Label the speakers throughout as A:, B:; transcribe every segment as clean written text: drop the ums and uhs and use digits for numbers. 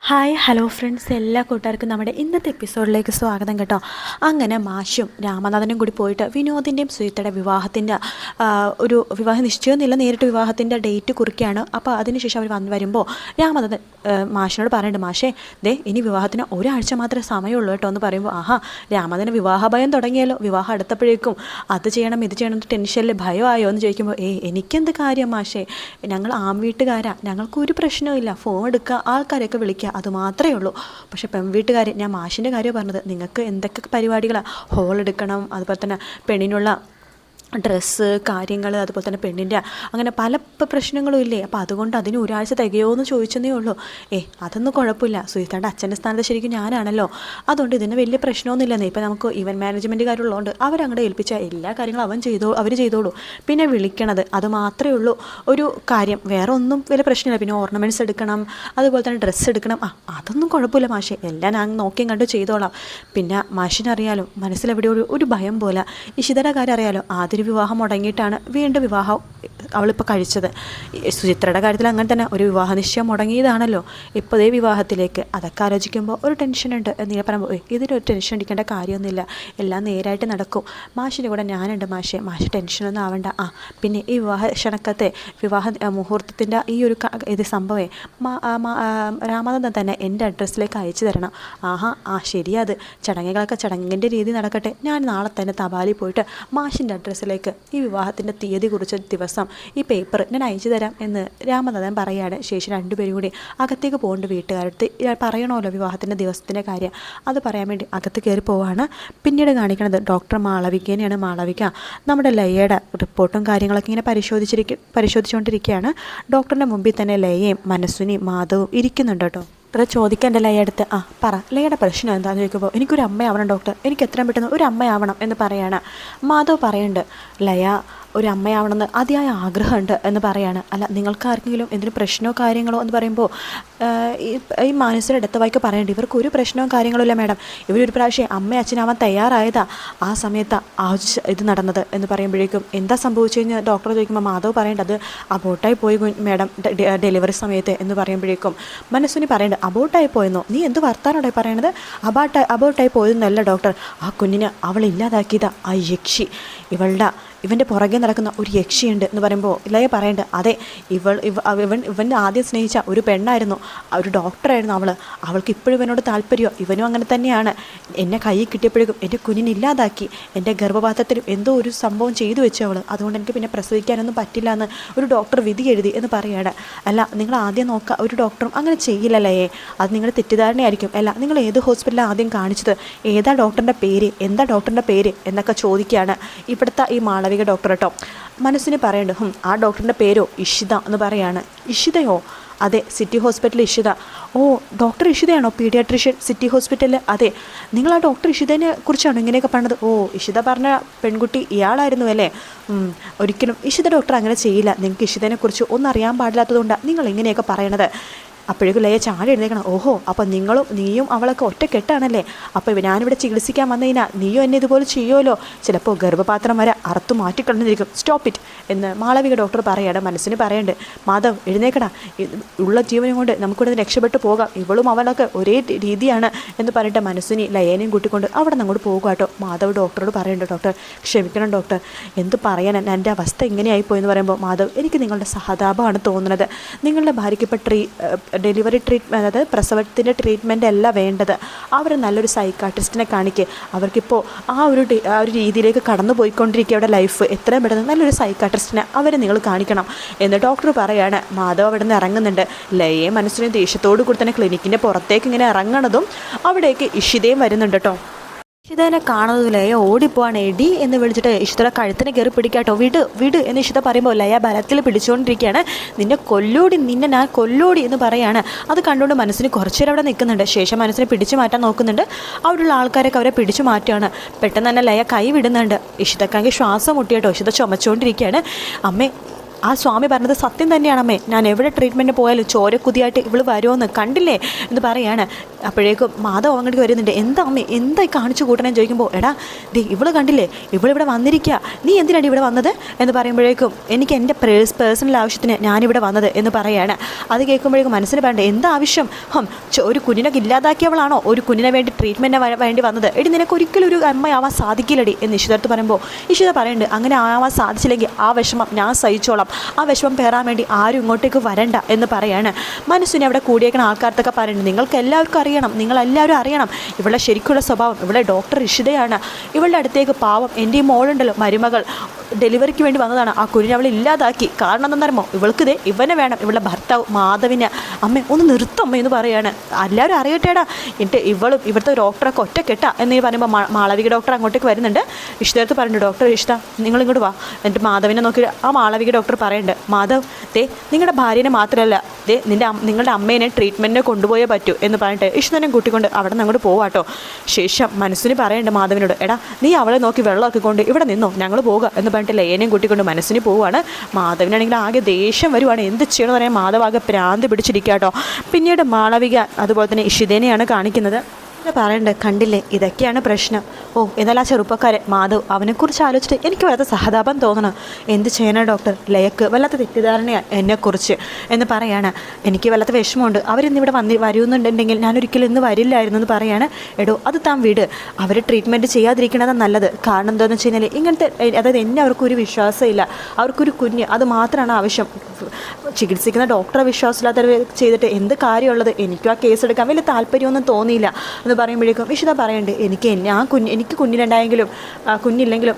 A: Hi hello friends, എല്ലാ കൂട്ടുകാർക്കും നമ്മുടെ ഇന്നത്തെ എപ്പിസോഡിലേക്ക് സ്വാഗതം കേട്ടോ. അങ്ങനെ മാഷും രാമനാഥനും കൂടി പോയിട്ട് വിനോദിൻ്റെയും സുജിത്തയുടെ വിവാഹത്തിൻ്റെ ഒരു വിവാഹ നിശ്ചയമൊന്നുമില്ല, നേരിട്ട് വിവാഹത്തിൻ്റെ ഡേറ്റ് കുറിക്കുകയാണ്. അപ്പോൾ അതിനുശേഷം അവർ വരുമ്പോൾ രാമനാഥൻ മാഷിനോട് പറയുന്നുണ്ട്, മാഷേ ഇനി വിവാഹത്തിന് ഒരാഴ്ച മാത്രമേ സമയമുള്ളൂ കേട്ടോ എന്ന് പറയുമ്പോൾ, ആഹാ രാമനാഥന് വിവാഹ ഭയം തുടങ്ങിയല്ലോ, വിവാഹം അടുത്തപ്പോഴേക്കും അത് ചെയ്യണം ഇത് ചെയ്യണം ടെൻഷനിൽ ഭയമായോ എന്ന് ചോദിക്കുമ്പോൾ, എനിക്കെന്ത് കാര്യം മാഷേ, ഞങ്ങൾ വീട്ടുകാരാ, ഞങ്ങൾക്കൊരു പ്രശ്നവുമില്ല, ഫോൺ എടുക്കുക ആൾക്കാരെയൊക്കെ വിളിക്കുക അതുമാത്രമേ ഉള്ളൂ. പക്ഷേ പെൺവീട്ടുകാർ, ഞാൻ മാഷിൻ്റെ കാര്യമാണ് പറഞ്ഞത്, നിങ്ങൾക്ക് എന്തൊക്കെ പരിപാടികളാണ്, ഹോൾ എടുക്കണം, അതുപോലെ തന്നെ പെണ്ണിനുള്ള ഡ്രസ്സ് കാര്യങ്ങൾ, അതുപോലെ തന്നെ പെണ്ണിൻ്റെ അങ്ങനെ പല പ്രശ്നങ്ങളും ഇല്ലേ, അപ്പോൾ അതുകൊണ്ട് അതിന് ഒരാഴ്ച തികയോ എന്ന് ചോദിച്ചതേ ഉള്ളൂ. അതൊന്നും കുഴപ്പമില്ല, സുജിത്താൻ്റെ അച്ഛൻ്റെ സ്ഥാനത്ത് ശരിക്കും ഞാനാണല്ലോ, അതുകൊണ്ട് ഇതിന് വലിയ പ്രശ്നമൊന്നുമില്ലെന്നേ. ഇപ്പോൾ നമുക്ക് ഇവൻറ്റ് മാനേജ്മെൻറ്റ് കാര്യമുള്ളതുകൊണ്ട് അവരങ്ങോട്ട് ഏൽപ്പിച്ച എല്ലാ കാര്യങ്ങളും അവർ ചെയ്തോളൂ. പിന്നെ വിളിക്കണത് അത് മാത്രമേ ഉള്ളൂ ഒരു കാര്യം, വേറെ ഒന്നും വലിയ പ്രശ്നമില്ല. പിന്നെ ഓർണമെൻറ്റ്സ് എടുക്കണം, അതുപോലെ തന്നെ ഡ്രസ്സ് എടുക്കണം, അതൊന്നും കുഴപ്പമില്ല മാഷേ, എല്ലാം ഞാൻ നോക്കിയും കണ്ടു ചെയ്തോളാം. പിന്നെ മാഷിനറിയാലോ മനസ്സിലെവിടെ ഒരു ഭയം പോലെ, ഇഷിതയുടെ കാര്യം അറിയാലോ, ആദ്യം വിവാഹം മുടങ്ങിയിട്ടാണ് വീണ്ടും വിവാഹം അവളിപ്പോൾ കഴിച്ചത്. സുചിത്രയുടെ കാര്യത്തിൽ അങ്ങനെ തന്നെ ഒരു വിവാഹ നിശ്ചയം മുടങ്ങിയതാണല്ലോ, ഇപ്പോൾ അതേ വിവാഹത്തിലേക്ക്. അതൊക്കെ ആലോചിക്കുമ്പോൾ ഒരു ടെൻഷനുണ്ട് എന്നിങ്ങനെ പറയുമ്പോൾ, ഇതിനൊരു ടെൻഷൻ അടിക്കേണ്ട കാര്യമൊന്നുമില്ല, എല്ലാം നേരായിട്ട് നടക്കും. മാഷിൻ്റെ കൂടെ ഞാനുണ്ട് മാഷ് ടെൻഷനൊന്നും ആവണ്ട. പിന്നെ ഈ വിവാഹ ക്ഷണക്കത്തെ വിവാഹ മുഹൂർത്തത്തിൻ്റെ ഈ ഒരു ഇത് സംഭവമേ രാമനാഥൻ തന്നെ എൻ്റെ അഡ്രസ്സിലേക്ക് അയച്ചു തരണം. ശരിയത്, ചടങ്ങുകളൊക്കെ ചടങ്ങിൻ്റെ രീതി നടക്കട്ടെ, ഞാൻ നാളെ തന്നെ തപാലിൽ പോയിട്ട് മാഷിൻ്റെ അഡ്രസ്സിലേക്ക് ഈ വിവാഹത്തിൻ്റെ തീയതി കുറിച്ച ദിവസം ഈ പേപ്പർ ഞാൻ അയച്ചു തരാം എന്ന് രാമനാഥൻ പറയുകയാണ്. ശേഷം രണ്ടുപേരും കൂടി അകത്തേക്ക് പോകേണ്ട വീട്ടുകാരടുത്ത് പറയണമല്ലോ വിവാഹത്തിൻ്റെ ദിവസത്തിൻ്റെ കാര്യം, അത് പറയാൻ വേണ്ടി അകത്ത് കയറി പോവാണ്. പിന്നീട് കാണിക്കുന്നത് ഡോക്ടർ മാളവികേനെയാണ്. മാളവിക നമ്മുടെ ലയയുടെ റിപ്പോർട്ടും കാര്യങ്ങളൊക്കെ ഇങ്ങനെ പരിശോധിച്ചുകൊണ്ടിരിക്കുകയാണ്. ഡോക്ടറിൻ്റെ മുമ്പിൽ തന്നെ ലയയും മനസ്വിനിയും മാധവും ഇരിക്കുന്നുണ്ട് കേട്ടോ. ഡോക്ടറെ ചോദിക്കേണ്ട ലയടുത്ത്, പറ ലയയുടെ പ്രശ്നം എന്താണെന്ന് ചോദിക്കുമ്പോൾ, എനിക്കൊരു അമ്മയാവണം ഡോക്ടർ, എനിക്ക് എത്രയും പെട്ടെന്ന് ഒരു അമ്മയാവണം എന്ന് പറയാണ്. മാധവ് പറയുന്നുണ്ട്, ലയ ഒരു അമ്മയാവണമെന്ന് അതിയായ ആഗ്രഹമുണ്ട് എന്ന് പറയാണ്. അല്ല നിങ്ങൾക്ക് ആർക്കെങ്കിലും എന്തെങ്കിലും പ്രശ്നമോ കാര്യങ്ങളോ എന്ന് പറയുമ്പോൾ ഈ മനസ്സിൻ്റെ അടുത്ത വായിക്ക് പറയേണ്ടത്, ഇവർക്ക് ഒരു പ്രശ്നവും കാര്യങ്ങളും ഇല്ല മാഡം, ഇവരൊരു പ്രാവശ്യം അമ്മ അച്ഛനാവാൻ തയ്യാറായതാ, ആ സമയത്ത് ഇത് നടന്നത് എന്ന് പറയുമ്പോഴേക്കും എന്താ സംഭവിച്ചു കഴിഞ്ഞാൽ ഡോക്ടർ ചോദിക്കുമ്പോൾ മാധവ് പറയേണ്ടത് അബോട്ടായി പോയി മാഡം ഡെലിവറി സമയത്ത് എന്ന് പറയുമ്പോഴേക്കും മനസ്സിന് പറയേണ്ടത്, അബോട്ടായി പോയെന്നോ, നീ എന്ത് വർത്താനോടെ പറയണത്, അബോട്ടായി പോയെന്നല്ല ഡോക്ടർ, ആ കുഞ്ഞിനെ അവൾ ഇല്ലാതാക്കിയതാ ആ യക്ഷി, ഇവൻ്റെ പുറകെ നടക്കുന്ന ഒരു യക്ഷിയുണ്ട് എന്ന് പറയുമ്പോൾ ലയ പറയേണ്ടത്, അതെ ഇവൻ ആദ്യം സ്നേഹിച്ച ഒരു പെണ്ണായിരുന്നു, ഒരു ഡോക്ടറായിരുന്നു അവൾക്ക് ഇപ്പോഴും ഇവനോട് താല്പര്യമോ, ഇവനും അങ്ങനെ തന്നെയാണ്, എന്നെ കയ്യിൽ കിട്ടിയപ്പോഴേക്കും എൻ്റെ കുഞ്ഞിനെ ഇല്ലാതാക്കി, എൻ്റെ ഗർഭപാത്രത്തിലും എന്തോ ഒരു സംഭവം ചെയ്തു വെച്ചു അതുകൊണ്ട് എനിക്ക് പിന്നെ പ്രസവിക്കാനൊന്നും പറ്റില്ല എന്ന് ഒരു ഡോക്ടർ വിധി എഴുതി എന്ന് പറയുകയാണ്. അല്ല നിങ്ങൾ ആദ്യം നോക്കുക, ഒരു ഡോക്ടറും അങ്ങനെ ചെയ്യില്ലല്ലേ, അത് നിങ്ങളുടെ തെറ്റിദ്ധാരണയായിരിക്കും. അല്ല നിങ്ങൾ ഏത് ഹോസ്പിറ്റലാണ് ആദ്യം കാണിച്ചത്, ഏതാ ഡോക്ടറിൻ്റെ പേര്, എന്താ ഡോക്ടറിൻ്റെ പേര് എന്നൊക്കെ ചോദിക്കുകയാണ് ഇവിടുത്തെ ഈ മാളവിക ഡോക്ടർ കേട്ടോ. മനസ്സിന് പറയുന്നുണ്ട്, ആ ഡോക്ടറിൻ്റെ പേരോ ഇഷിത എന്ന് പറയാണ്. ഇഷിതയോ? അതെ, സിറ്റി ഹോസ്പിറ്റൽ ഇഷിത. ഡോക്ടർ ഇഷിതയാണോ പീഡിയാട്രീഷ്യൻ സിറ്റി ഹോസ്പിറ്റലിൽ? അതെ. നിങ്ങൾ ആ ഡോക്ടർ ഇഷിതനെ കുറിച്ചാണോ ഇങ്ങനെയൊക്കെ പറഞ്ഞത്? ഇഷിത പറഞ്ഞ പെൺകുട്ടി ഇയാളായിരുന്നു അല്ലേ? ഒരിക്കലും ഇഷിത ഡോക്ടർ അങ്ങനെ ചെയ്യില്ല, നിങ്ങൾക്ക് ഇഷിതനെ കുറിച്ച് ഒന്നും അറിയാൻ പാടില്ലാത്തതുകൊണ്ടാണ് നിങ്ങൾ ഇങ്ങനെയൊക്കെ പറയണത്. അപ്പോഴേക്കും ലയ ചാടി എഴുന്നേക്കണം, അപ്പോൾ നീയും അവളൊക്കെ ഒറ്റക്കെട്ടാണല്ലേ, അപ്പോൾ ഞാനിവിടെ ചികിത്സിക്കാൻ വന്നു കഴിഞ്ഞാൽ നീയും എന്നെ ഇതുപോലെ ചെയ്യുമല്ലോ, ചിലപ്പോൾ ഗർഭപാത്രം വരെ അറുത്തു മാറ്റിക്കളഞ്ഞിരിക്കും, സ്റ്റോപ്പ് ഇറ്റ് എന്ന് മാളവിക ഡോക്ടർ പറയാണ്. മനസ്സിന് പറയണ്ട്, മാധവ് എഴുന്നേക്കടാ, ഉള്ള ജീവനും കൊണ്ട് നമുക്കിവിടെ രക്ഷപ്പെട്ടു പോകാം, ഇവളും അവളൊക്കെ ഒരേ രീതിയാണ് എന്ന് പറഞ്ഞിട്ട് മനസ്സിനെ ലയേനെയും കൂട്ടിക്കൊണ്ട് അവിടെ നിന്ന് അങ്ങോട്ട് പോകുക കേട്ടോ. മാധവ് ഡോക്ടറോട് പറയുന്നുണ്ട്, ഡോക്ടർ ക്ഷമിക്കണം ഡോക്ടർ, എന്ത് പറയാൻ, എൻ്റെ അവസ്ഥ ഇങ്ങനെയായിപ്പോയെന്ന് പറയുമ്പോൾ മാധവ്, എനിക്ക് നിങ്ങളുടെ സഹതാപമാണ് തോന്നുന്നത്, നിങ്ങളുടെ ഭാര്യയ്ക്ക് ഇപ്പോൾ ഡെലിവറി ട്രീറ്റ്മെൻറ്റ്, അതായത് പ്രസവത്തിൻ്റെ ട്രീറ്റ്മെൻറ്റ് അല്ല വേണ്ടത്, അവർ നല്ലൊരു സൈക്കാട്രിസ്റ്റിനെ കാണിക്കുക, അവർക്കിപ്പോൾ ആ ഒരു രീതിയിലേക്ക് കടന്നു പോയിക്കൊണ്ടിരിക്കുക അവിടെ ലൈഫ്, എത്രയും പെട്ടെന്ന് നല്ലൊരു സൈക്കാട്രിസ്റ്റിനെ അവരെ നിങ്ങൾ കാണിക്കണം എന്ന് ഡോക്ടർ പറയാണ്. മാധവ് അവിടെ നിന്ന് ഇറങ്ങുന്നുണ്ട്. ലയെ മനസ്സിന് ദേഷ്യത്തോടു കൂടി തന്നെ ക്ലിനിക്കിൻ്റെ പുറത്തേക്ക് ഇങ്ങനെ ഇറങ്ങണതും അവിടേക്ക് ഇഷിതയും വരുന്നുണ്ട് കേട്ടോ. ഇഷിതനെ കാണുന്നത് ലയ ഓടിപ്പോവാണ്. എടി എന്ന് വിളിച്ചിട്ട് ഇഷിതയുടെ കഴുത്തിന് കയറി പിടിക്കാട്ടോ, വിട് എന്ന് ഇഷിത പറയുമ്പോൾ ലയ ബലത്തിൽ പിടിച്ചുകൊണ്ടിരിക്കുകയാണ്. നിന്നെ ഞാൻ കൊല്ലോടി എന്ന് പറയാണ്. അത് കണ്ടുകൊണ്ട് മനസ്സിന് കുറച്ചേരം അവിടെ നിൽക്കുന്നുണ്ട്. ശേഷം മനസ്സിനെ പിടിച്ചു മാറ്റാൻ നോക്കുന്നുണ്ട്. അവിടെയുള്ള ആൾക്കാരൊക്കെ അവരെ പിടിച്ചു മാറ്റുകയാണ്. പെട്ടെന്ന് തന്നെ ലയ കൈ വിടുന്നുണ്ട്. ഇഷിതക്കാണെങ്കിൽ ശ്വാസം മുട്ടിയാട്ടോ. ഇഷിത ചുമച്ചുകൊണ്ടിരിക്കുകയാണ്. അമ്മേ, ആ സ്വാമി പറഞ്ഞത് സത്യം തന്നെയാണമ്മേ, ഞാൻ എവിടെ ട്രീറ്റ്മെൻറ്റ് പോയാലും ചോരക്കുതിയായിട്ട് ഇവൾ വരുമെന്ന് കണ്ടില്ലേ എന്ന് പറയാണ്. അപ്പോഴേക്കും മാധവ് അങ്ങോട്ട് വരുന്നുണ്ട്. എന്താ അമ്മേ എന്തായി കാണിച്ചു കൂട്ടണമെന്ന് ചോദിക്കുമ്പോൾ, എടാ ദേ ഇവള് കണ്ടില്ലേ, ഇവളിവിടെ വന്നിരിക്കുക, നീ എന്തിനാണ് ഇവിടെ വന്നത് എന്ന് പറയുമ്പോഴേക്കും, എനിക്ക് എൻ്റെ പേഴ്സണൽ ആവശ്യത്തിന് ഞാനിവിടെ വന്നത് എന്ന് പറയാണ്. അത് കേൾക്കുമ്പോഴേക്കും മനസ്സിന് പറയണ്ടേ എന്താ ആവശ്യം? ഒരു കുഞ്ഞിനൊക്കെ ഇല്ലാതാക്കിയവളാണോ ഒരു കുഞ്ഞിനെ വേണ്ടി ട്രീറ്റ്മെൻറ്റിന് വേണ്ടി വന്നത്? എടി നിനക്ക് ഒരിക്കലും ഒരു അമ്മയാവാൻ സാധിക്കില്ലടി എന്ന് ഇഷിതടുത്ത് പറയുമ്പോൾ, ഇഷിത പറയുന്നുണ്ട് അങ്ങനെ ആവാൻ സാധിച്ചില്ലെങ്കിൽ ആ വിഷമം ഞാൻ സഹിച്ചോളാം, ആ വിഷമം പേറാൻ വേണ്ടി ആരും ഇങ്ങോട്ടേക്ക് വരണ്ട എന്ന് പറയാണ്. മനസ്സിനെ അവിടെ കൂടിയേക്കുന്ന ആൾക്കാർത്തൊക്കെ പറയുന്നുണ്ട്, നിങ്ങൾക്ക് എല്ലാവർക്കും അറിയണം, നിങ്ങളെല്ലാവരും അറിയണം ഇവളുടെ ശരിക്കുള്ള സ്വഭാവം. ഇവിടെ ഡോക്ടർ ഇഷിതയാണ്. ഇവളുടെ അടുത്തേക്ക് പാവം എൻ്റെ ഈ മോളുണ്ടല്ലോ മരുമകൾ ഡെലിവറിക്ക് വേണ്ടി വന്നതാണ്. ആ കുഞ്ഞിനെ അവൾ ഇല്ലാതാക്കി. കാരണം എന്താണെന്നറിയുമോ, ഇവൾക്ക് ദേ ഇവനെ വേണം, ഇവളുടെ ഭർത്താവ് മാധവിനെ. അമ്മ ഒന്ന് നിർത്തമ്മ എന്ന് പറയാണ്. എല്ലാവരും അറിയട്ടേടാ, എന്നിട്ട് ഇവളും ഇവിടുത്തെ ഡോക്ടറൊക്കെ ഒറ്റക്കെട്ടാ എന്ന് പറയുമ്പോൾ മാളവിക ഡോക്ടർ അങ്ങോട്ടേക്ക് വരുന്നുണ്ട്. ഇഷ്ടത്ത് പറയുന്നുണ്ട്, ഡോക്ടർ ഇഷ്ട നിങ്ങളിങ്ങോട്ട് വാ. എന്നിട്ട് മാധവിനെ നോക്കി ആ മാളവിക ഡോക്ടർ പറയുന്നുണ്ട്, മാധവ് ദേ നിങ്ങളുടെ ഭാര്യനെ മാത്രമല്ല ദേ നിങ്ങളുടെ അമ്മേനെ ട്രീറ്റ്മെൻറ്റിന് കൊണ്ടുപോയേ പറ്റൂ എന്ന് പറഞ്ഞിട്ട് ഇഷ്ടനെ കൂട്ടിക്കൊണ്ട് അവിടെ നിന്ന് അങ്ങോട്ട് പോവാട്ടോ. ശേഷം മനസ്സിന് പറയുന്നുണ്ട് മാധവിനോട്, എടാ നീ അവളെ നോക്കി വെള്ളമൊക്കെ കൊണ്ട് ഇവിടെ നിന്നോ, ഞങ്ങൾ പോകുക എന്ന് പറഞ്ഞിട്ട് ലയനെയും കൂട്ടിക്കൊണ്ട് മനസ്സിന് പോവുകയാണ്. മാധവിനാണെങ്കിൽ ആകെ ദേഷ്യം വരുവാണ്. എന്ത് ചെയ്യണമെന്ന് പറയാൻ മാധവ് ആകെ പ്രാന്ത് പിടിച്ചിരിക്കുക കേട്ടോ. പിന്നീട് മാളവിക അതുപോലെ തന്നെ ഇഷിതേനെയാണ് കാണിക്കുന്നത്. പറയണ്ടേ കണ്ടില്ലേ ഇതൊക്കെയാണ് പ്രശ്നം. ഓ എന്നാൽ ആ ചെറുപ്പക്കാരൻ മാധവ് അവനെക്കുറിച്ച് ആലോചിച്ചിട്ട് എനിക്ക് വല്ലാത്ത സഹതാപം തോന്നണം. എന്ത് ചെയ്യാനാണ് ഡോക്ടർ, ലയക്ക് വല്ലാത്ത തെറ്റിദ്ധാരണയാണ് എന്നെക്കുറിച്ച് എന്ന് പറയാണ്. എനിക്ക് വല്ലാത്ത വിഷമമുണ്ട്, അവരിന്നിവിടെ വരുന്നുണ്ടെങ്കിൽ ഞാനൊരിക്കലും ഇന്ന് വരില്ലായിരുന്നു എന്ന് പറയാണ്. എടോ അത് താൻ വീട്, അവർ ട്രീറ്റ്മെൻറ്റ് ചെയ്യാതിരിക്കണതാണ് നല്ലത്. കാരണം എന്താണെന്ന് വെച്ച് കഴിഞ്ഞാൽ ഇങ്ങനത്തെ അതായത് എന്നെ അവർക്കൊരു വിശ്വാസമില്ല, അവർക്കൊരു കുഞ്ഞ് അത് മാത്രമാണ് ആവശ്യം. ചികിത്സിക്കുന്ന ഡോക്ടറെ വിശ്വാസമില്ലാത്തവർ ചെയ്തിട്ട് എന്ത് കാര്യമുള്ളത്? എനിക്കും ആ കേസ് എടുക്കാൻ വലിയ താല്പര്യമൊന്നും തോന്നിയില്ല എന്ന് പറയുമ്പോഴേക്കും ഇഷിത പറയുന്നുണ്ട്, എനിക്ക് കുഞ്ഞിനുണ്ടായെങ്കിലും കുഞ്ഞില്ലെങ്കിലും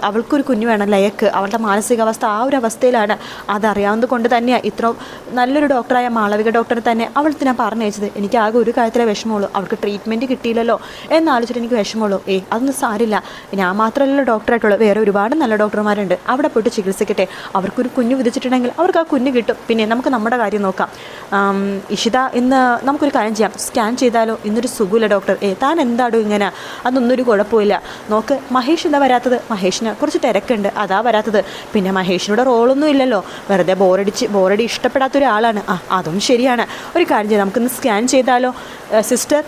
A: അവൾക്കൊരു കുഞ്ഞ് വേണം ലയക്ക്. അവളുടെ മാനസികാവസ്ഥ ആ ഒരു അവസ്ഥയിലാണ്. അതറിയാവുന്നത് കൊണ്ട് തന്നെയാണ് ഇത്ര നല്ലൊരു ഡോക്ടറായ മാളവിക ഡോക്ടറെ തന്നെ അവൾക്ക് ഞാൻ പറഞ്ഞയച്ചത്. എനിക്ക് ആകെ ഒരു കാര്യത്തിലെ വിഷമമുള്ളൂ, അവൾക്ക് ട്രീറ്റ്മെൻറ്റ് കിട്ടിയില്ലല്ലോ എന്നാലോചിച്ചിട്ട് എനിക്ക് വിഷമമുള്ളൂ. അതൊന്നും സാരില്ല, ഞാൻ മാത്രമല്ലല്ലോ ഡോക്ടറായിട്ടുള്ളൂ, വേറെ ഒരുപാട് നല്ല ഡോക്ടർമാരുണ്ട്, അവിടെ പോയിട്ട് ചികിത്സിക്കട്ടെ. അവർക്കൊരു കുഞ്ഞ് വിധിച്ചിട്ടുണ്ടെങ്കിൽ അവർക്ക് ആ കുഞ്ഞ് കിട്ടും. പിന്നെ നമുക്ക് നമ്മുടെ കാര്യം നോക്കാം. ഇഷിത ഇന്ന് നമുക്കൊരു കാര്യം ചെയ്യാം, സ്കാൻ ചെയ്താലോ? ഇന്നൊരു സുഖമില്ല ഡോക്ടർ. താൻ എന്താടോ ഇങ്ങനെ? അതൊന്നും ഒരു കുഴപ്പമില്ല. നോക്ക് മഹേഷ് എന്താ വരാത്തത്? മഹേഷിന് കുറച്ച് തിരക്കുണ്ട്, അതാ വരാത്തത്. പിന്നെ മഹേഷിനോട് റോളൊന്നും ഇല്ലല്ലോ, വെറുതെ ബോറടി ഇഷ്ടപ്പെടാത്ത ഒരാളാണ്. അതും ശരിയാണ്. ഒരു കാര്യം ചെയ്യാം, നമുക്കിന്ന് സ്കാൻ ചെയ്താലോ? സിസ്റ്റർ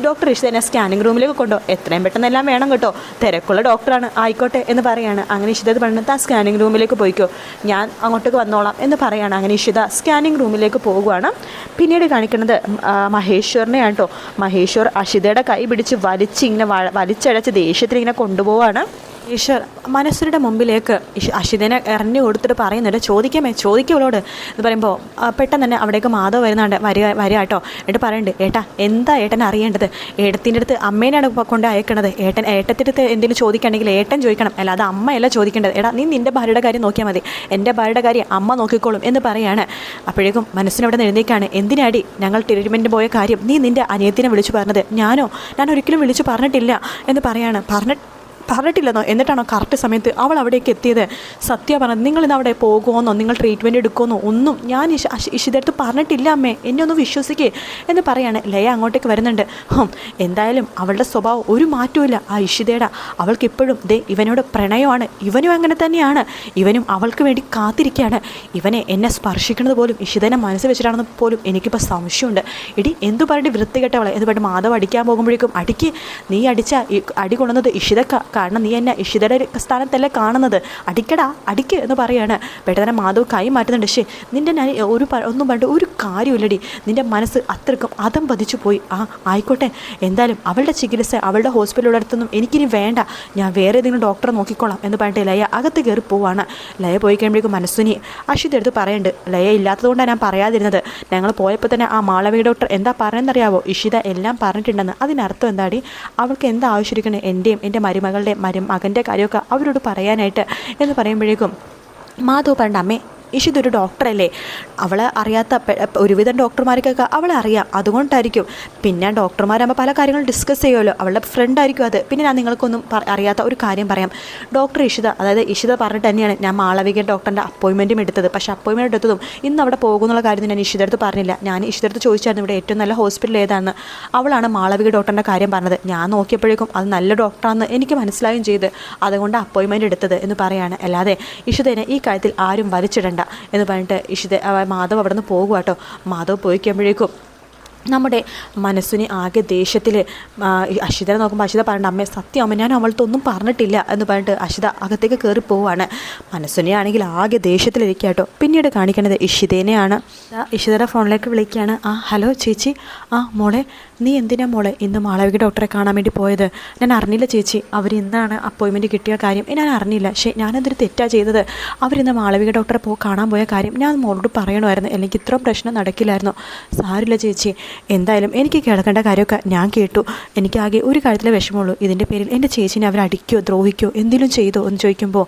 A: ഡോക്ടർ ഇഷ്ടനെ സ്കാനിങ് റൂമിലേക്ക് കൊണ്ടോ, എത്രയും പെട്ടെന്ന് എല്ലാം വേണം കേട്ടോ, തിരക്കുള്ള ഡോക്ടറാണ്. ആയിക്കോട്ടെ എന്ന് പറയാണ്. അങ്ങനെ ഇഷിത പറഞ്ഞിട്ട് താൻ സ്കാനിങ് റൂമിലേക്ക് പോയിക്കോ, ഞാൻ അങ്ങോട്ടേക്ക് വന്നോളാം എന്ന് പറയാണ്. അങ്ങനെ ഇഷിത സ്കാനിങ് റൂമിലേക്ക് പോകുകയാണ്. പിന്നീട് കാണിക്കുന്നത് മഹേശ്വറിനെയാണ് കേട്ടോ. മഹേശ്വർ അഷിതയുടെ കൈ പിടിച്ച് വലിച്ചടച്ച് ദേഷ്യത്തിൽ ഇങ്ങനെ കൊണ്ടുപോവാണ്. ഈശ്വർ മനസ്സരുടെ മുമ്പിലേക്ക് അഷിതനെ എറിഞ്ഞു കൊടുത്തിട്ട് പറയുന്നുണ്ട്, ചോദിക്കവളോട് എന്ന് പറയുമ്പോൾ പെട്ടെന്ന് തന്നെ അവിടേക്ക് മാധവ് വരുന്നുണ്ട്. വരിക കേട്ടോ. എന്നിട്ട് പറയുന്നുണ്ട്, ഏട്ടാ എന്താ ഏട്ടൻ അറിയേണ്ടത്? ഏട്ടത്തിൻ്റെ അടുത്ത് അമ്മേനാണ് കൊണ്ട് അയക്കണത്. ഏട്ടത്തിൻ്റെ അടുത്ത് എന്തെങ്കിലും ചോദിക്കണമെങ്കിൽ ഏട്ടൻ ചോദിക്കണം, അല്ലാതെ അമ്മയല്ല ചോദിക്കേണ്ടത്. എടാ നീ നിൻ്റെ ഭാര്യയുടെ കാര്യം നോക്കിയാൽ മതി, എൻ്റെ ഭാര്യയുടെ കാര്യം അമ്മ നോക്കിക്കോളും എന്ന് പറയാണ്. അപ്പോഴേക്കും മനസ്സിനവിടെ എഴുന്നേക്കാണ്. എന്തിനാടി ഞങ്ങൾ ട്രീറ്റ്മെൻറ്റ് പോയ കാര്യം നീ നിൻ്റെ അനിയത്തിനെ വിളിച്ചു പറഞ്ഞത്? ഞാൻ ഒരിക്കലും വിളിച്ചു പറഞ്ഞിട്ടില്ല എന്ന് പറയാണ്. പറഞ്ഞിട്ടില്ലെന്നോ? എന്നിട്ടാണോ കറക്റ്റ് സമയത്ത് അവൾ അവിടേക്ക് എത്തിയത്? സത്യം പറഞ്ഞത്, നിങ്ങൾ ഇന്ന് അവിടെ പോകുമെന്നോ നിങ്ങൾ ട്രീറ്റ്മെൻറ്റ് എടുക്കുമെന്നോ ഒന്നും ഞാൻ ഇഷിതടുത്ത് പറഞ്ഞിട്ടില്ല അമ്മേ, എന്നെ ഒന്ന് വിശ്വസിക്കേ എന്ന് പറയാണ്. ലയ അങ്ങോട്ടേക്ക് വരുന്നുണ്ട്. എന്തായാലും അവളുടെ സ്വഭാവം ഒരു മാറ്റമില്ല ആ ഇഷിതയുടെ. അവൾക്ക് ഇപ്പോഴും ഇവനോട് പ്രണയമാണ്, ഇവനും അങ്ങനെ തന്നെയാണ്. ഇവനും അവൾക്ക് വേണ്ടി കാത്തിരിക്കുകയാണ്. ഇവനെ എന്നെ സ്പർശിക്കുന്നത് പോലും ഇഷിതനെ മനസ്സ് വെച്ചിട്ടാണെന്ന് പോലും എനിക്കിപ്പോൾ സംശയമുണ്ട്. ഇടി എന്തു പറഞ്ഞിട്ട് വൃത്തികെട്ടവളെ എന്ന് പറഞ്ഞിട്ട് മാധവ് അടിക്കാൻ പോകുമ്പോഴേക്കും നീ അടിച്ച അടി കൊള്ളുന്നത് ഇഷിതക്ക, കാരണം നീ എന്നെ ഇഷിതയുടെ സ്ഥാനത്തല്ലേ കാണുന്നത്, അടിക്ക് എന്ന് പറയാണ്. പെട്ടെന്ന് മാധവ് കൈ മാറ്റുന്നുണ്ട്. നിൻ്റെ ഞാൻ ഒന്നും പറഞ്ഞിട്ട് ഒരു കാര്യമില്ലടി, നിൻ്റെ മനസ്സ് അത്രയ്ക്കും അതം പതിച്ചു പോയി. ആയിക്കോട്ടെ, എന്തായാലും അവളുടെ ചികിത്സ അവളുടെ ഹോസ്പിറ്റലിലുള്ള അടുത്തൊന്നും എനിക്കിനി വേണ്ട, ഞാൻ വേറെ ഏതെങ്കിലും ഡോക്ടറെ നോക്കിക്കോളാം എന്ന് പറഞ്ഞിട്ട് ലയ അകത്ത് കയറി പോവാണ്. ലയ പോയി കഴിയുമ്പോഴേക്കും മനസ്സിനി അഷിത എടുത്ത് പറയുന്നുണ്ട്, ലയ ഇല്ലാത്തതുകൊണ്ടാണ് ഞാൻ പറയാതിരുന്നത്. ഞങ്ങൾ പോയപ്പോൾ തന്നെ ആ മാളവിക ഡോക്ടർ എന്താ പറയുന്നറിയാവോ? ഇഷിത എല്ലാം പറഞ്ഞിട്ടുണ്ടെന്ന്. അതിനർത്ഥം എന്താടി? അവൾക്ക് എന്താ ആവശ്യമിരിക്കുന്നത്? എൻ്റെയും എൻ്റെ മകൻ്റെ കാര്യമൊക്കെ അവരോട് പറയാനായിട്ട് എന്ന് പറയുമ്പോഴേക്കും മാധവ് പറഞ്ഞ, അമ്മേ ഇഷിതൊരു ഡോക്ടറല്ലേ, അവളെ അറിയാത്ത ഒരുവിധം ഡോക്ടർമാർക്കൊക്കെ അവളെ അറിയാം, അതുകൊണ്ടായിരിക്കും. പിന്നെ ഡോക്ടർമാരാകുമ്പോൾ പല കാര്യങ്ങളും ഡിസ്കസ് ചെയ്യുമല്ലോ, അവളുടെ ഫ്രണ്ടായിരിക്കും അത്. പിന്നെ ഞാൻ നിങ്ങൾക്കൊന്നും അറിയാത്ത ഒരു കാര്യം പറയാം. ഡോക്ടർ ഇഷിത, അതായത് ഇഷിത പറഞ്ഞിട്ട് തന്നെയാണ് ഞാൻ മാളവിക ഡോക്ടറിൻ്റെ അപ്പോയിൻമെൻറ്റും എടുത്തത്. പക്ഷേ അപ്പോയിൻമെൻറ്റ് എടുത്തതും ഇന്ന് അവിടെ പോകുന്നുള്ള കാര്യം ഞാൻ ഇഷിത അടുത്ത് പറഞ്ഞില്ല. ഞാൻ ഇഷിത അടുത്ത് ചോദിച്ചായിരുന്നു ഇവിടെ ഏറ്റവും നല്ല ഹോസ്പിറ്റൽ ഏതാണെന്ന്. അവളാണ് മാളവിക ഡോക്ടറിൻ്റെ കാര്യം പറഞ്ഞത്. ഞാൻ നോക്കിയപ്പോഴേക്കും അത് നല്ല ഡോക്ടറാണെന്ന് എനിക്ക് മനസ്സിലാവുകയും ചെയ്ത്, അതുകൊണ്ട് അപ്പോയിൻമെൻറ്റ് എടുത്തത് എന്ന് പറയാണ്. അല്ലാതെ ഇഷിതനെ ഈ കാര്യത്തിൽ ആരും വലിച്ചിടണ്ട എന്ന് പറഞ്ഞിട്ട് മാധവ് അവിടെ നിന്ന് പോകുക കേട്ടോ. മാധവ് പോയി കഴിയുമ്പോഴേക്കും നമ്മുടെ മനസ്സിനെ ആകെ ദേഷ്യത്തിൽ അഷിതയെ നോക്കുമ്പോൾ അഷിത പറഞ്ഞിട്ട് അമ്മേ സത്യം അമ്മ ഞാൻ അവൾക്കൊന്നും പറഞ്ഞിട്ടില്ല എന്ന് പറഞ്ഞിട്ട് അഷിത അകത്തേക്ക് കയറി പോവാണ്. മനസ്സിനെ ആണെങ്കിൽ ആകെ ദേഷ്യത്തിലിരിക്കുക കേട്ടോ. പിന്നീട് കാണിക്കുന്നത് ഇഷിതേനെയാണ്. ഇഷിതയുടെ ഫോണിലേക്ക് വിളിക്കുകയാണ്. ഹലോ ചേച്ചി. മോളെ നീ എന്തിനാ മോളെ ഇന്ന് മാളവിക ഡോക്ടറെ കാണാൻ വേണ്ടി പോയത്? ഞാൻ അറിഞ്ഞില്ല ചേച്ചി, അവർ ഇന്നാണ് അപ്പോയിൻമെൻറ്റ് കിട്ടിയ കാര്യം ഞാൻ അറിഞ്ഞില്ല. ഞാനതൊരു തെറ്റാ ചെയ്തത്. അവരിന്ന് മാളവിക ഡോക്ടറെ കാണാൻ പോയ കാര്യം ഞാൻ മോളോട് പറയണമായിരുന്നു, അല്ലെങ്കിൽ ഇത്രയും പ്രശ്നം നടക്കില്ലായിരുന്നു. സാരില്ല ചേച്ചി, എന്തായാലും എനിക്ക് കേൾക്കേണ്ട കാര്യമൊക്കെ ഞാൻ കേട്ടു. എനിക്കാകെ ഒരു കാര്യത്തിലെ വിഷമമുള്ളൂ, ഇതിൻ്റെ പേരിൽ എൻ്റെ ചേച്ചീനെ അവർ അടിക്കുകയോ ദ്രോഹിക്കുകയോ എന്തെങ്കിലും ചെയ്തോ എന്ന് ചോദിക്കുമ്പോൾ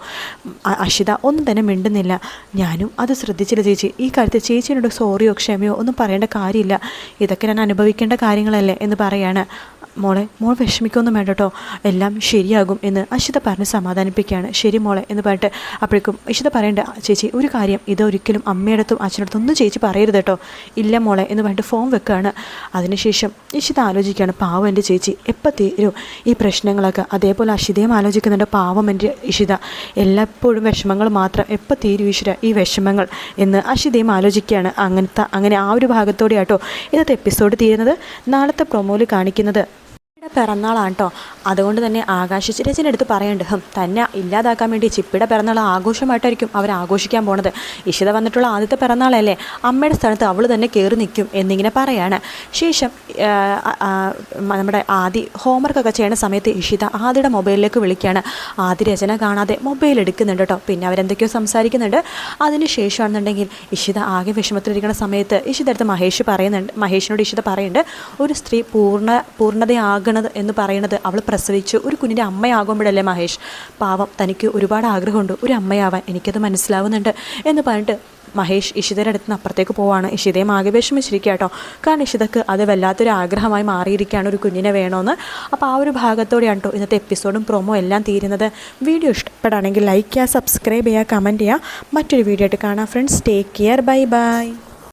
A: അഷിത ഒന്നും തന്നെ മിണ്ടുന്നില്ല. ഞാനും അത് ശ്രദ്ധിച്ചില്ല ചേച്ചി. ഈ കാര്യത്തിൽ ചേച്ചിയോട് സോറിയോ ക്ഷമയോ ഒന്നും പറയേണ്ട കാര്യമില്ല, ഇതൊക്കെ ഞാൻ അനുഭവിക്കേണ്ട കാര്യങ്ങളല്ലേ എന്ന് പറയാണ്. മോൾ വിഷമിക്കൊന്നും വേണ്ട കേട്ടോ, എല്ലാം ശരിയാകും എന്ന് അഷിത പറഞ്ഞ് സമാധാനിപ്പിക്കുകയാണ്. ശരി മോളെ എന്ന് പറഞ്ഞിട്ട് അപ്പോഴേക്കും അഷിത പറയേണ്ട ചേച്ചി ഒരു കാര്യം, ഇതൊരിക്കലും അമ്മയടുത്തും അച്ഛനടുത്തും ഒന്നും ചേച്ചി പറയരുത് കേട്ടോ. ഇല്ല മോളെ എന്ന് പറഞ്ഞിട്ട് ഫോൺ വെക്കുകയാണ്. അതിനുശേഷം ഇഷിത ആലോചിക്കുകയാണ്, പാവം എൻ്റെ ചേച്ചി എപ്പോൾ തീരും ഈ പ്രശ്നങ്ങളൊക്കെ. അതേപോലെ അഷിതയും ആലോചിക്കുന്നുണ്ട്, പാവം എൻ്റെ ഇഷിത എല്ലായ്പ്പോഴും വിഷമങ്ങൾ മാത്രം, എപ്പോൾ തീരും ഈശ്വര ഈ വിഷമങ്ങൾ എന്ന് അഷിതയും ആലോചിക്കുകയാണ്. അങ്ങനെ ആ ഒരു ഭാഗത്തോടെ ആട്ടോ ഇന്നത്തെ എപ്പിസോഡ് തീരുന്നത്. നാളത്തെ പ്രൊമോയിൽ കാണിക്കുന്നത് പിറന്നാളാണ് കേട്ടോ. അതുകൊണ്ട് തന്നെ ആകാശ് രചന എടുത്ത് പറയുന്നുണ്ട്, തന്നെ ഇല്ലാതാക്കാൻ വേണ്ടി ചിപ്പിയുടെ പിറന്നാൾ ആഘോഷമായിട്ടായിരിക്കും അവർ ആഘോഷിക്കാൻ പോണത്. ഇഷിത വന്നിട്ടുള്ള ആദ്യത്തെ പിറന്നാളല്ലേ, അമ്മയുടെ സ്ഥാനത്ത് അവൾ തന്നെ കയറി നിൽക്കും എന്നിങ്ങനെ പറയാണ്. ശേഷം നമ്മുടെ ആദി ഹോംവർക്കൊക്കെ ചെയ്യുന്ന സമയത്ത് ഇഷിത ആദിയുടെ മൊബൈലിലേക്ക് വിളിക്കുകയാണ്. ആദി രചന കാണാതെ മൊബൈൽ എടുക്കുന്നുണ്ട് കേട്ടോ. പിന്നെ അവരെന്തൊക്കെയോ സംസാരിക്കുന്നുണ്ട്. അതിന് ശേഷമാണെന്നുണ്ടെങ്കിൽ ഇഷിത ആകെ വിഷമത്തിലിരിക്കുന്ന സമയത്ത് ഇഷിത അടുത്ത് മഹേഷിനോട് ഇഷിത പറയുന്നുണ്ട്, ഒരു സ്ത്രീ പൂർണ്ണതയാകണം എന്ന് പറയുന്നത് അവൾ പ്രസവിച്ച് ഒരു കുഞ്ഞിൻ്റെ അമ്മയാകുമ്പോഴല്ലേ മഹേഷ്, പാവം തനിക്ക് ഒരുപാട് ആഗ്രഹമുണ്ട് ഒരു അമ്മയാവാൻ, എനിക്കത് മനസ്സിലാവുന്നുണ്ട് എന്ന് പറഞ്ഞിട്ട് മഹേഷ് ഇഷിതയുടെ അടുത്ത് നിന്ന് അപ്പുറത്തേക്ക് പോവാണ്. ഇഷിതയും ആകെ വിഷമിച്ചിരിക്കുക കേട്ടോ. കാരണം ഇഷിതക്ക് അത് വല്ലാത്തൊരു ആഗ്രഹമായി മാറിയിരിക്കുകയാണ് ഒരു കുഞ്ഞിനെ വേണമെന്ന്. അപ്പോൾ ആ ഒരു ഭാഗത്തോടെയാണ് കേട്ടോ ഇന്നത്തെ എപ്പിസോഡും പ്രൊമോ എല്ലാം തീരുന്നത്. വീഡിയോ ഇഷ്ടപ്പെടുകയാണെങ്കിൽ ലൈക്ക് ചെയ്യുക, സബ്സ്ക്രൈബ് ചെയ്യുക, കമൻറ്റ് ചെയ്യുക. മറ്റൊരു വീഡിയോ ആയിട്ട് കാണാം friends. Take care, bye bye.